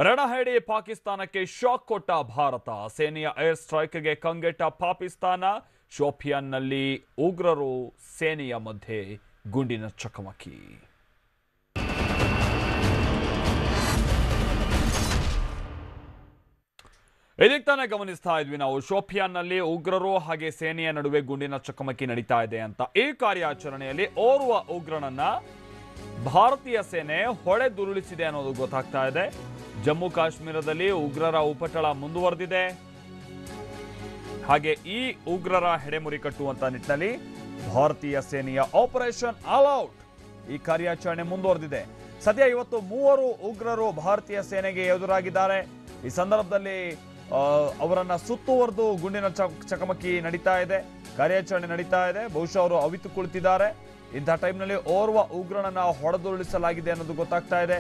ರಣಹೇಡಿ ಪಾಕಿಸ್ತಾನಕ್ಕೆ ಶಾಕ್ ಕೊಟ್ಟ ಭಾರತ. ಸೇನೆಯ ಏರ್ ಸ್ಟ್ರೈಕ್ಗೆ ಕಂಗೆಟ್ಟ ಪಾಕಿಸ್ತಾನ. ಶೋಪಿಯಾನ್ನಲ್ಲಿ ಉಗ್ರರು ಸೇನೆಯ ಮಧ್ಯೆ ಗುಂಡಿನ ಚಕಮಕಿ. ಇದಕ್ಕೆ ತಾನೇ ಗಮನಿಸ್ತಾ ಇದ್ವಿ ನಾವು, ಶೋಪಿಯಾನ್ನಲ್ಲಿ ಉಗ್ರರು ಹಾಗೆ ಸೇನೆಯ ನಡುವೆ ಗುಂಡಿನ ಚಕಮಕಿ ನಡೀತಾ ಇದೆ ಅಂತ. ಈ ಕಾರ್ಯಾಚರಣೆಯಲ್ಲಿ ಓರ್ವ ಉಗ್ರನನ್ನ ಭಾರತೀಯ ಸೇನೆ ಹೊಡೆದುರುಳಿಸಿದೆ ಅನ್ನೋದು ಗೊತ್ತಾಗ್ತಾ ಇದೆ. ಜಮ್ಮು ಕಾಶ್ಮೀರದಲ್ಲಿ ಉಗ್ರರ ಉಪಟಳ ಮುಂದುವರೆದಿದೆ. ಹಾಗೆ ಈ ಉಗ್ರರ ಹೆಡೆಮುರಿ ಕಟ್ಟುವಂತ ನಿಟ್ಟಿನಲ್ಲಿ ಭಾರತೀಯ ಸೇನೆಯ ಆಪರೇಷನ್ ಆಲ್ ಔಟ್ ಈ ಕಾರ್ಯಾಚರಣೆ ಮುಂದುವರೆದಿದೆ. ಸದ್ಯ ಇವತ್ತು 3 ಉಗ್ರರು ಭಾರತೀಯ ಸೇನೆಗೆ ಎದುರಾಗಿದ್ದಾರೆ. ಈ ಸಂದರ್ಭದಲ್ಲಿ ಅವರನ್ನ ಸುತ್ತುವರೆದು ಗುಂಡಿನ ಚಕಮಕಿ ನಡೀತಾ ಇದೆ, ಕಾರ್ಯಾಚರಣೆ ನಡೀತಾ ಇದೆ. ಬಹುಶಃ ಅವರು ಅವಿತು ಕುಳಿತಿದ್ದಾರೆ. ಇಂಥ ಟೈಮ್ನಲ್ಲಿ ಓರ್ವ ಉಗ್ರನನ್ನ ಹೊಡೆದುರುಳಿಸಲಾಗಿದೆ ಅನ್ನೋದು ಗೊತ್ತಾಗ್ತಾ ಇದೆ.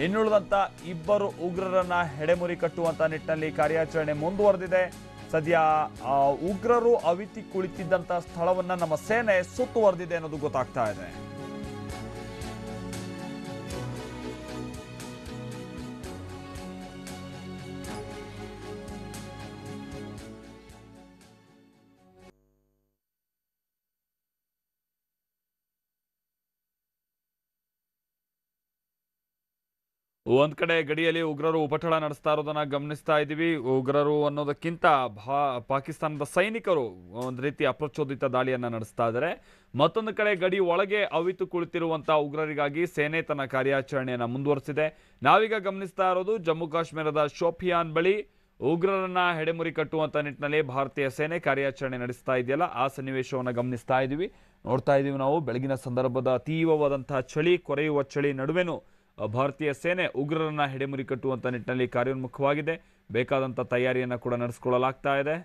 ಇನ್ನುಳಿದಂತ 2 ಉಗ್ರರನ್ನ ಹೆಡೆಮುರಿ ಕಟ್ಟುವಂತ ನಿಟ್ಟಿನಲ್ಲಿ ಕಾರ್ಯಾಚರಣೆ ಮುಂದುವರೆದಿದೆ. ಸದ್ಯ ಉಗ್ರರು ಅವಿತಿ ಕುಳಿತಿದ್ದಂತ ಸ್ಥಳವನ್ನ ನಮ್ಮ ಸೇನೆ ಸುತ್ತುವರೆದಿದೆ ಅನ್ನೋದು ಗೊತ್ತಾಗ್ತಾ ಇದೆ. ಒಂದ್ ಕಡೆ ಗಡಿಯಲ್ಲಿ ಉಗ್ರರು ಉಪಟಳ ನಡೆಸ್ತಾ ಇರೋದನ್ನ ಗಮನಿಸ್ತಾ ಇದ್ದೀವಿ. ಉಗ್ರರು ಅನ್ನೋದಕ್ಕಿಂತ ಪಾಕಿಸ್ತಾನದ ಸೈನಿಕರು ಒಂದು ರೀತಿ ಅಪ್ರಚೋದಿತ ದಾಳಿಯನ್ನ ನಡೆಸ್ತಾ ಇದ್ದಾರೆ. ಮತ್ತೊಂದು ಕಡೆ ಗಡಿ ಒಳಗೆ ಅವಿತು ಕುಳಿತಿರುವಂತಹ ಉಗ್ರರಿಗಾಗಿ ಸೇನೆ ತನ್ನ ಕಾರ್ಯಾಚರಣೆಯನ್ನ ಮುಂದುವರೆಸಿದೆ. ನಾವೀಗ ಗಮನಿಸ್ತಾ ಇರೋದು ಜಮ್ಮು ಕಾಶ್ಮೀರದ ಶೋಪಿಯಾನ್ ಬಳಿ ಉಗ್ರರನ್ನ ಹೆಡೆಮುರಿ ಕಟ್ಟುವಂತ ನಿಟ್ಟಿನಲ್ಲಿ ಭಾರತೀಯ ಸೇನೆ ಕಾರ್ಯಾಚರಣೆ ನಡೆಸ್ತಾ ಇದೆಯಲ್ಲ, ಆ ಸನ್ನಿವೇಶವನ್ನ ಗಮನಿಸ್ತಾ ಇದ್ದೀವಿ, ನೋಡ್ತಾ ಇದ್ದೀವಿ ನಾವು. ಬೆಳಗಿನ ಸಂದರ್ಭದ ತೀವ್ರವಾದಂತಹ ಚಳಿ, ಕೊರೆಯುವ ಚಳಿ ನಡುವೆನೂ ಭಾರತೀಯ ಸೇನೆ ಉಗ್ರರನ್ನ ಹೆಡೆಮುರಿ ಕಟ್ಟುವಂತ ನಿಟ್ಟಿನಲ್ಲಿ ಕಾರ್ಯೋನ್ಮುಖವಾಗಿದೆ. ಬೇಕಾದಂತ ತಯಾರಿಯನ್ನ ಕೂಡ ನಡೆಸಿಕೊಳ್ಳಲಾಗ್ತಾ ಇದೆ.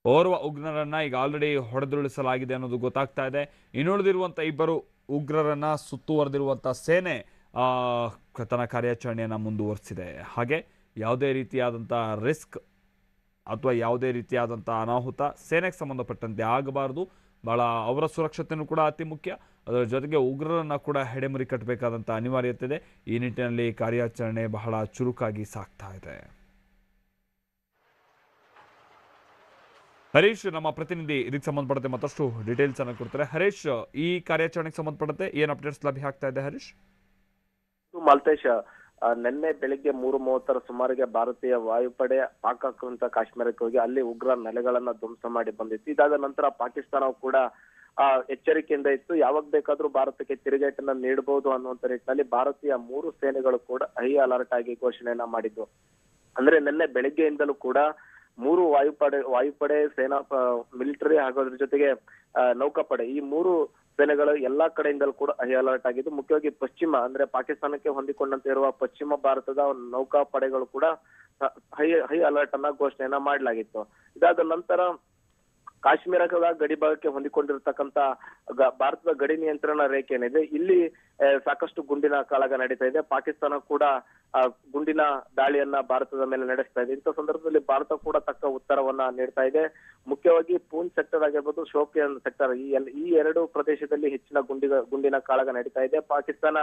ಓರ್ವ ಉಗ್ರರನ್ನ ಈಗ ಆಲ್ರೆಡಿ ಹೊಡೆದುರುಳಿಸಲಾಗಿದೆ ಅನ್ನೋದು ಗೊತ್ತಾಗ್ತಾ ಇದೆ. ಇನ್ನುಳಿದಿರುವಂತ 2 ಉಗ್ರರನ್ನ ಸುತ್ತುವರೆದಿರುವಂತ ಸೇನೆ ತನ್ನ ಕಾರ್ಯಾಚರಣೆಯನ್ನ ಮುಂದುವರಿಸಿದೆ. ಹಾಗೆ ಯಾವುದೇ ರೀತಿಯಾದಂಥ ರಿಸ್ಕ್ ಅಥವಾ ಯಾವುದೇ ರೀತಿಯಾದಂಥ ಅನಾಹುತ ಸೇನೆಗೆ ಸಂಬಂಧಪಟ್ಟಂತೆ ಆಗಬಾರದು. ಬಹಳ ಅವರ ಸುರಕ್ಷತೆಯೂ ಕೂಡ ಅತಿ ಮುಖ್ಯ. ಅದರ ಜೊತೆಗೆ ಉಗ್ರರನ್ನ ಕೂಡ ಹೆಡೆಮುರಿ ಕಟ್ಟಬೇಕಾದಂಥ ಅನಿವಾರ್ಯತೆ ಇದೆ. ಈ ನಿಟ್ಟಿನಲ್ಲಿ ಕಾರ್ಯಾಚರಣೆ ಬಹಳ ಚುರುಕಾಗಿ ಸಾಗ್ತಾ ಇದೆ. ಹರೀಶ್ ನಮ್ಮ ಪ್ರತಿನಿಧಿ ಇದಕ್ಕೆ ಸಂಬಂಧಪಟ್ಟಂತೆ ಮತ್ತಷ್ಟು ಡೀಟೇಲ್ಸ್ ಅನ್ನು ಕೊಡ್ತಾರೆ. ಹರೀಶ್, ಈ ಕಾರ್ಯಾಚರಣೆಗೆ ಸಂಬಂಧಪಟ್ಟಂತೆ ಏನು ಅಪ್ಡೇಟ್ಸ್ ಲಭ್ಯ ಆಗ್ತಾ ಇದೆ ಹರೀಶ್? ಮಾಲ್ತೇಶ್, ನಿನ್ನೆ ಬೆಳಿಗ್ಗೆ 3:30 ಸುಮಾರಿಗೆ ಭಾರತೀಯ ವಾಯುಪಡೆ ಪಾಕ್ ಆಕ್ರಮಿತ ಕಾಶ್ಮೀರಕ್ಕೆ ಹೋಗಿ ಅಲ್ಲಿ ಉಗ್ರ ನೆಲೆಗಳನ್ನ ಧ್ವಂಸ ಮಾಡಿ ಬಂದಿತ್ತು. ಇದಾದ ನಂತರ ಪಾಕಿಸ್ತಾನವು ಕೂಡ ಎಚ್ಚರಿಕೆಯಿಂದ ಇತ್ತು. ಯಾವಾಗ ಬೇಕಾದ್ರೂ ಭಾರತಕ್ಕೆ ತಿರುಗೇಟನ್ನ ನೀಡಬಹುದು ಅನ್ನುವಂತ ನಿಟ್ಟಿನಲ್ಲಿ ಭಾರತೀಯ 3 ಸೇನೆಗಳು ಕೂಡ ಹೈ ಅಲರ್ಟ್ ಆಗಿ ಘೋಷಣೆಯನ್ನ ಮಾಡಿದ್ದು. ಅಂದ್ರೆ ನಿನ್ನೆ ಬೆಳಿಗ್ಗೆಯಿಂದಲೂ ಕೂಡ 3 ವಾಯುಪಡೆ ಸೇನಾ ಮಿಲಿಟರಿ ಹಾಗೂ ಅದ್ರ ಜೊತೆಗೆ ನೌಕಾಪಡೆ, ಈ 3 ಸೇನೆಗಳು ಎಲ್ಲಾ ಕಡೆಯಿಂದಲೂ ಕೂಡ ಹೈ ಅಲರ್ಟ್ ಆಗಿದ್ದು. ಮುಖ್ಯವಾಗಿ ಪಶ್ಚಿಮ ಅಂದ್ರೆ ಪಾಕಿಸ್ತಾನಕ್ಕೆ ಹೊಂದಿಕೊಂಡಂತೆ ಇರುವ ಪಶ್ಚಿಮ ಭಾರತದ ನೌಕಾಪಡೆಗಳು ಕೂಡ ಹೈ ಅಲರ್ಟ್ ಅನ್ನ ಘೋಷಣೆಯನ್ನ ಮಾಡಲಾಗಿತ್ತು. ಇದಾದ ನಂತರ ಕಾಶ್ಮೀರದ ಗಡಿ ಭಾಗಕ್ಕೆ ಹೊಂದಿಕೊಂಡಿರ್ತಕ್ಕಂತ ಭಾರತದ ಗಡಿ ನಿಯಂತ್ರಣ ರೇಖೆ ಏನಿದೆ, ಇಲ್ಲಿ ಸಾಕಷ್ಟು ಗುಂಡಿನ ಕಾಳಗ ನಡೀತಾ ಇದೆ. ಪಾಕಿಸ್ತಾನ ಕೂಡ ಗುಂಡಿನ ದಾಳಿಯನ್ನ ಭಾರತದ ಮೇಲೆ ನಡೆಸ್ತಾ ಇದೆ. ಇಂಥ ಸಂದರ್ಭದಲ್ಲಿ ಭಾರತ ಕೂಡ ತಕ್ಕ ಉತ್ತರವನ್ನ ನೀಡ್ತಾ ಇದೆ. ಮುಖ್ಯವಾಗಿ ಪೂಂಚ್ ಸೆಕ್ಟರ್ ಆಗಿರ್ಬೋದು, ಶೋಪಿಯಾನ್ ಸೆಕ್ಟರ್, ಈ 2 ಪ್ರದೇಶದಲ್ಲಿ ಹೆಚ್ಚಿನ ಗುಂಡಿನ ಕಾಳಗ ನಡೀತಾ ಇದೆ. ಪಾಕಿಸ್ತಾನ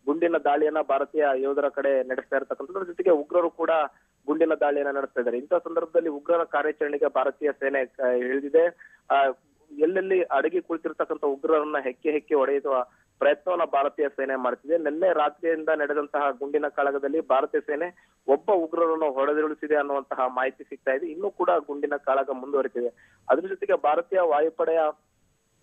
ಗುಂಡಿನ ದಾಳಿಯನ್ನ ಭಾರತೀಯ ಯೋಧರ ಕಡೆ ನಡೆಸ್ತಾ ಇರತಕ್ಕಂಥದ್ರ ಜೊತೆಗೆ ಉಗ್ರರು ಕೂಡ ಗುಂಡಿನ ದಾಳಿಯನ್ನ ನಡೆಸ್ತಾ ಇದ್ದಾರೆ. ಇಂಥ ಸಂದರ್ಭದಲ್ಲಿ ಉಗ್ರರ ಕಾರ್ಯಾಚರಣೆಗೆ ಭಾರತೀಯ ಸೇನೆ ಇಳಿದಿದೆ. ಎಲ್ಲೆಲ್ಲಿ ಅಡಗಿ ಕುಳಿತಿರ್ತಕ್ಕಂಥ ಉಗ್ರರನ್ನ ಹೆಕ್ಕೆ ಹೊಡೆಯುವ ಪ್ರಯತ್ನವನ್ನ ಭಾರತೀಯ ಸೇನೆ ಮಾಡ್ತಿದೆ. ನಿನ್ನೆ ರಾತ್ರಿಯಿಂದ ನಡೆದಂತಹ ಗುಂಡಿನ ಕಾಳಗದಲ್ಲಿ ಭಾರತೀಯ ಸೇನೆ ಒಬ್ಬ ಉಗ್ರರನ್ನು ಹೊಡೆದುರುಳಿಸಿದೆ ಅನ್ನುವಂತಹ ಮಾಹಿತಿ ಸಿಗ್ತಾ ಇದೆ. ಇನ್ನೂ ಕೂಡ ಗುಂಡಿನ ಕಾಳಗ ಮುಂದುವರಿತಿದೆ. ಅದ್ರ ಜೊತೆಗೆ ಭಾರತೀಯ ವಾಯುಪಡೆಯ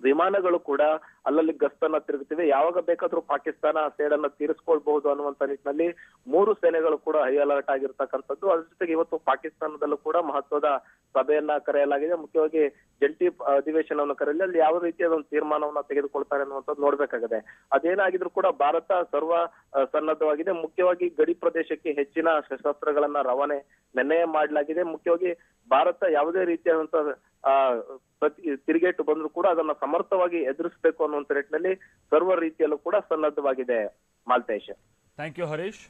ವಿಮಾನಗಳು ಕೂಡ ಅಲ್ಲಲ್ಲಿ ಗಸ್ತನ್ನ ತಿರುಗುತ್ತಿವೆ. ಯಾವಾಗ ಬೇಕಾದ್ರೂ ಪಾಕಿಸ್ತಾನ ಸೇಡನ್ನ ತೀರಿಸ್ಕೊಳ್ಬಹುದು ಅನ್ನುವಂತ ನಿಟ್ಟಿನಲ್ಲಿ 3 ಸೇನೆಗಳು ಕೂಡ ಹೈ ಅಲರ್ಟ್ ಆಗಿರ್ತಕ್ಕಂಥದ್ದು. ಅದ್ರ ಜೊತೆಗೆ ಇವತ್ತು ಪಾಕಿಸ್ತಾನದಲ್ಲೂ ಕೂಡ ಮಹತ್ವದ ಸಭೆಯನ್ನ ಕರೆಯಲಾಗಿದೆ. ಮುಖ್ಯವಾಗಿ ಜಂಟಿ ಅಧಿವೇಶನವನ್ನು ಕರೆಯಲಿ, ಅಲ್ಲಿ ಯಾವ ರೀತಿಯಾದ ಒಂದು ತೀರ್ಮಾನವನ್ನ ತೆಗೆದುಕೊಳ್ತಾರೆ ಅನ್ನುವಂಥದ್ದು ನೋಡ್ಬೇಕಾಗಿದೆ. ಅದೇನಾಗಿದ್ರು ಕೂಡ ಭಾರತ ಸರ್ವ ಸನ್ನದ್ಧವಾಗಿದೆ. ಮುಖ್ಯವಾಗಿ ಗಡಿ ಪ್ರದೇಶಕ್ಕೆ ಹೆಚ್ಚಿನ ಶಸ್ತ್ರಾಸ್ತ್ರಗಳನ್ನ ರವಾನೆ ನೆನ್ನೆಯೇ ಮಾಡಲಾಗಿದೆ. ಮುಖ್ಯವಾಗಿ ಭಾರತ ಯಾವುದೇ ರೀತಿಯಾದಂತಹ ತಿರುಗೇಟು ಬಂದ್ರು ಕೂಡ ಅದನ್ನ ಸಮರ್ಥವಾಗಿ ಎದುರಿಸಬೇಕು ಅನ್ನುವಂತ ನಿಟ್ಟಿನಲ್ಲಿ ಸರ್ವ ರೀತಿಯಲ್ಲೂ ಕೂಡ ಸನ್ನದ್ಧವಾಗಿದೆ. Maltesh, thank you Harish.